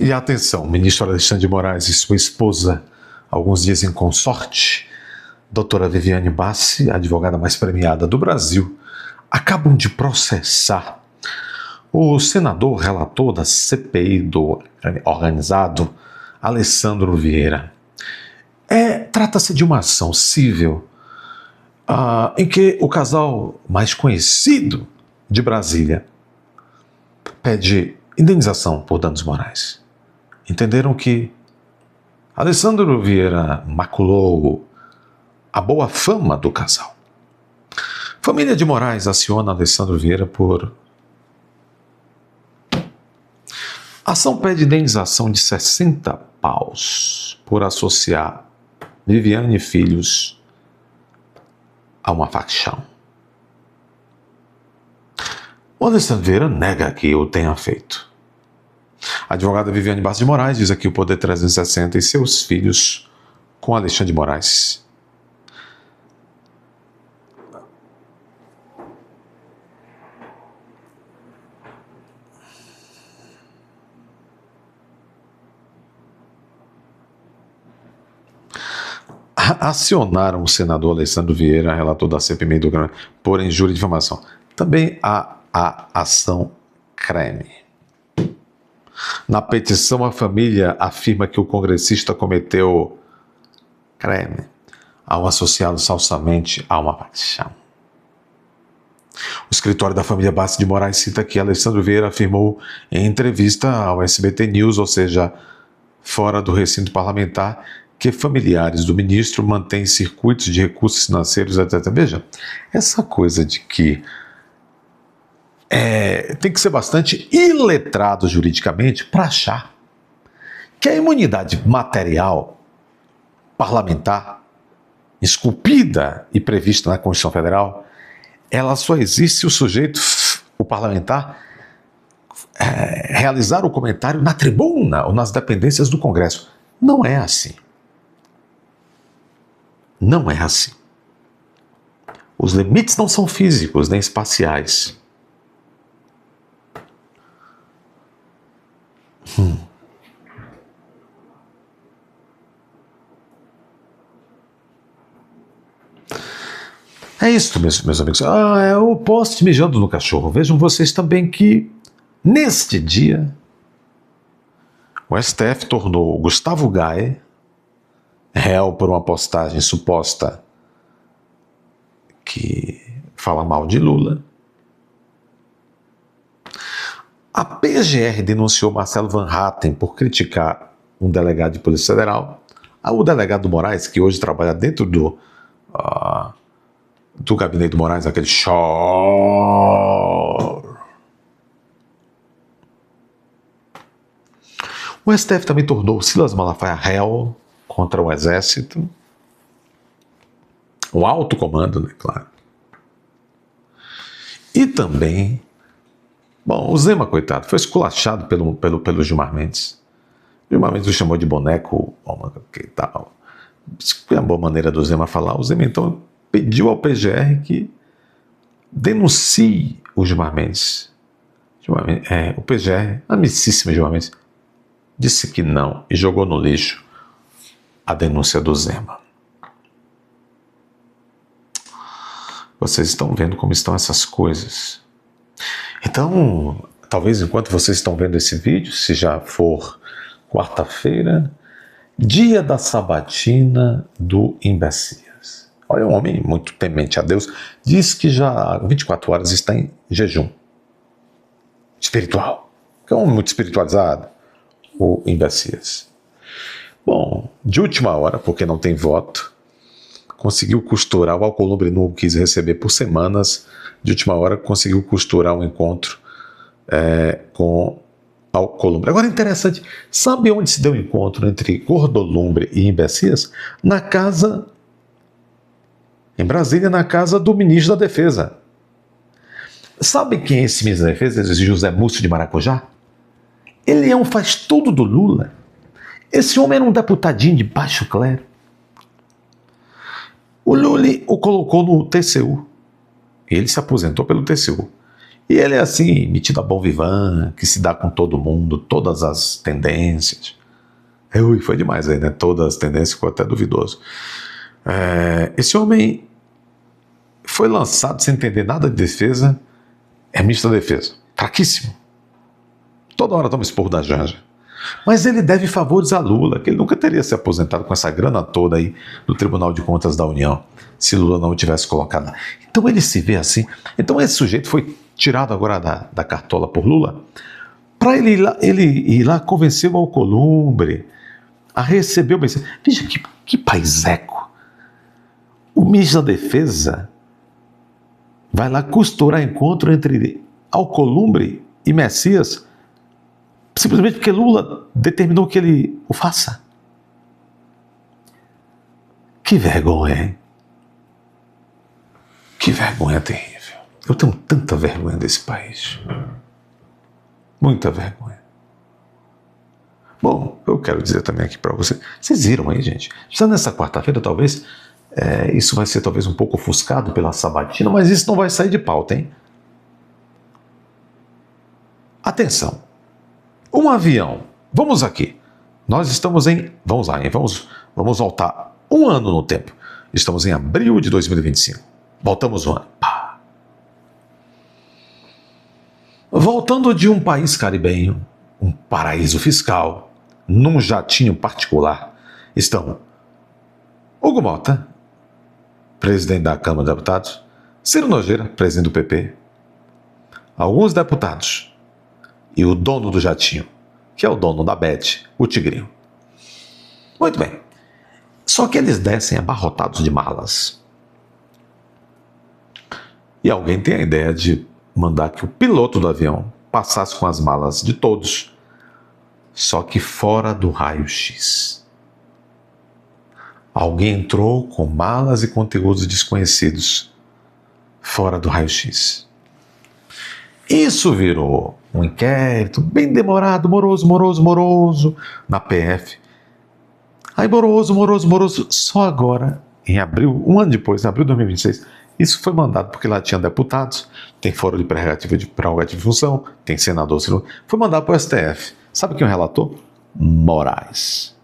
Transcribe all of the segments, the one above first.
E atenção, o ministro Alexandre de Moraes e sua esposa, alguns dizem consorte, doutora Viviane Bassi, a advogada mais premiada do Brasil, acabam de processar o senador relator da CPI do organizado, Alessandro Vieira. Trata-se de uma ação civil em que o casal mais conhecido de Brasília pede indenização por danos morais. Entenderam que Alessandro Vieira maculou a boa fama do casal. Família de Moraes aciona Alessandro Vieira por... A ação pede indenização de 60 paus por associar Viviane e filhos a uma facção. O Alessandro Vieira nega que o tenha feito. A advogada Viviane Bassi de Moraes diz aqui o Poder 360 e seus filhos com Alexandre de Moraes. Acionaram o senador Alessandro Vieira, relator da CPI do Grande, por injúria e difamação. Também há a ação crime. Na petição, a família afirma que o congressista cometeu crime ao associá-lo falsamente a uma facção. O escritório da família Bassi de Moraes cita que Alessandro Vieira afirmou em entrevista ao SBT News, ou seja, fora do recinto parlamentar, que familiares do ministro mantêm circuitos de recursos financeiros, etc. Veja, essa coisa de que tem que ser bastante iletrado juridicamente para achar que a imunidade material parlamentar, esculpida e prevista na Constituição Federal, ela só existe se o sujeito, o parlamentar, realizar o comentário na tribuna ou nas dependências do Congresso. Não é assim. Não é assim. Os limites não são físicos nem espaciais. É isso, meus amigos. É o poste mijando no cachorro. Vejam vocês também que, neste dia, o STF tornou Gustavo Gaye réu por uma postagem suposta que fala mal de Lula. A PGR denunciou Marcelo Van Hatten por criticar um delegado de Polícia Federal. O delegado Moraes, que hoje trabalha dentro do gabinete do Moraes, aquele show. O STF também tornou Silas Malafaia réu contra o Exército. O alto comando, né, claro. E também, o Zema, coitado, foi esculachado pelo Gilmar Mendes. Gilmar Mendes o chamou de boneco, que tal. Isso foi uma boa maneira do Zema falar. O Zema, então, pediu ao PGR que denuncie o Gilmar Mendes. O PGR, amicíssimo Gilmar Mendes, disse que não e jogou no lixo a denúncia do Zema. Vocês estão vendo como estão essas coisas. Então, talvez enquanto vocês estão vendo esse vídeo, se já for quarta-feira, dia da sabatina do Imbecias. Olha, um homem muito temente a Deus, diz que já há 24 horas está em jejum espiritual. É um homem muito espiritualizado, o Imbecias. Bom, de última hora, porque não tem voto, conseguiu costurar, o Alcolumbre não quis receber por semanas, de última hora conseguiu costurar um encontro com Alcolumbre. Agora, interessante, sabe onde se deu o encontro entre Gordolumbre e Imbecias? Na casa, em Brasília, na casa do ministro da Defesa. Sabe quem é esse ministro da Defesa? Esse José Múcio de Maracujá? Ele faz tudo do Lula. Esse homem era um deputadinho de baixo clero. O Lula o colocou no TCU. Ele se aposentou pelo TCU. E ele é assim, metido a bom vivant, que se dá com todo mundo, todas as tendências. Ui, foi demais aí, né? Todas as tendências, ficou até duvidoso. Esse homem foi lançado sem entender nada de defesa, é ministro da defesa, fraquíssimo. Toda hora toma esporro da Janja. Mas ele deve favores a Lula, que ele nunca teria se aposentado com essa grana toda aí do Tribunal de Contas da União, se Lula não o tivesse colocado lá. Então ele se vê assim. Então esse sujeito foi tirado agora da cartola por Lula, para ele ir lá convencer o Alcolumbre a receber o Messias. Veja que paiseco. O ministro da Defesa vai lá costurar encontro entre Alcolumbre e Messias, simplesmente porque Lula determinou que ele o faça. Que vergonha, hein? Que vergonha terrível. Eu tenho tanta vergonha desse país. Muita vergonha. Bom, eu quero dizer também aqui para vocês. Vocês viram aí, gente? Já nessa quarta-feira, talvez, isso vai ser talvez um pouco ofuscado pela sabatina, mas isso não vai sair de pauta, hein? Atenção. Um avião. Vamos aqui. Nós estamos em... Vamos lá, hein? Vamos voltar um ano no tempo. Estamos em abril de 2025. Voltamos um ano. Pá. Voltando de um país caribenho, um paraíso fiscal, num jatinho particular, estão Hugo Mota, presidente da Câmara dos Deputados, Ciro Nogueira, presidente do PP, alguns deputados e o dono do jatinho, que é o dono da Bet, o Tigrinho. Muito bem. Só que eles descem abarrotados de malas. E alguém tem a ideia de mandar que o piloto do avião passasse com as malas de todos, só que fora do raio-x. Alguém entrou com malas e conteúdos desconhecidos fora do raio-x. Isso virou um inquérito bem demorado, moroso, na PF. Aí moroso, só agora, em abril, um ano depois, em abril de 2026, isso foi mandado porque lá tinha deputados, tem foro de prerrogativa de função, tem senador, foi mandado para o STF. Sabe quem é o relator? Moraes.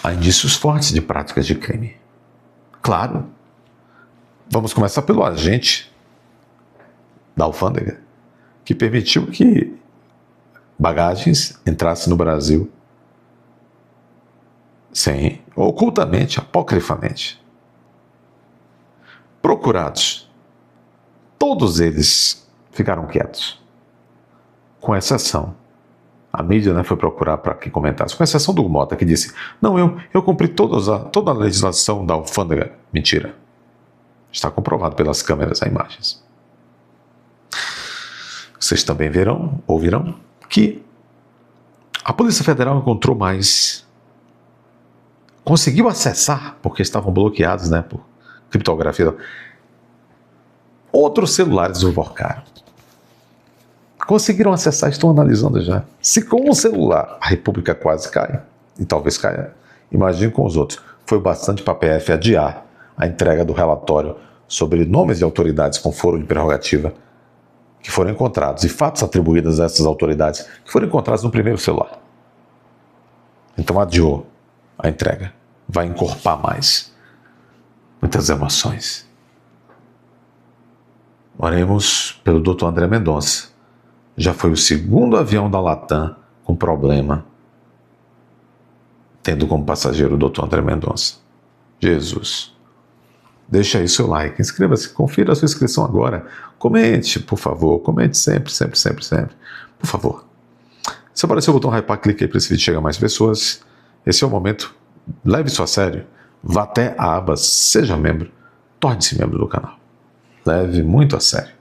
Há indícios fortes de práticas de crime. Claro. Vamos começar pelo agente da alfândega, que permitiu que bagagens entrassem no Brasil sem, ocultamente, apocrifamente. Procurados, todos eles ficaram quietos, com exceção. A mídia, foi procurar para que comentasse, com exceção do Mota, que disse: não, eu cumpri toda a legislação da alfândega. Mentira. Está comprovado pelas câmeras, as imagens. Vocês também ouvirão que a Polícia Federal encontrou mais, conseguiu acessar, porque estavam bloqueados, por criptografia, outros celulares deslocaram. Conseguiram acessar, estão analisando já. Se com um celular a República quase cai, e talvez caia, imagine com os outros. Foi bastante para a PF adiar a entrega do relatório sobre nomes de autoridades com foro de prerrogativa que foram encontrados e fatos atribuídos a essas autoridades que foram encontrados no primeiro celular. Então adiou a entrega. Vai encorpar mais. Muitas emoções. Oremos pelo Dr. André Mendonça. Já foi o segundo avião da Latam com problema, tendo como passageiro o Dr. André Mendonça. Jesus. Deixa aí seu like, inscreva-se, confira a sua inscrição agora. Comente, por favor, comente sempre. Por favor. Se aparecer o botão hypar, clique aí para esse vídeo chegar a mais pessoas. Esse é o momento. Leve isso a sério. Vá até a aba Seja Membro. Torne-se membro do canal. Leve muito a sério.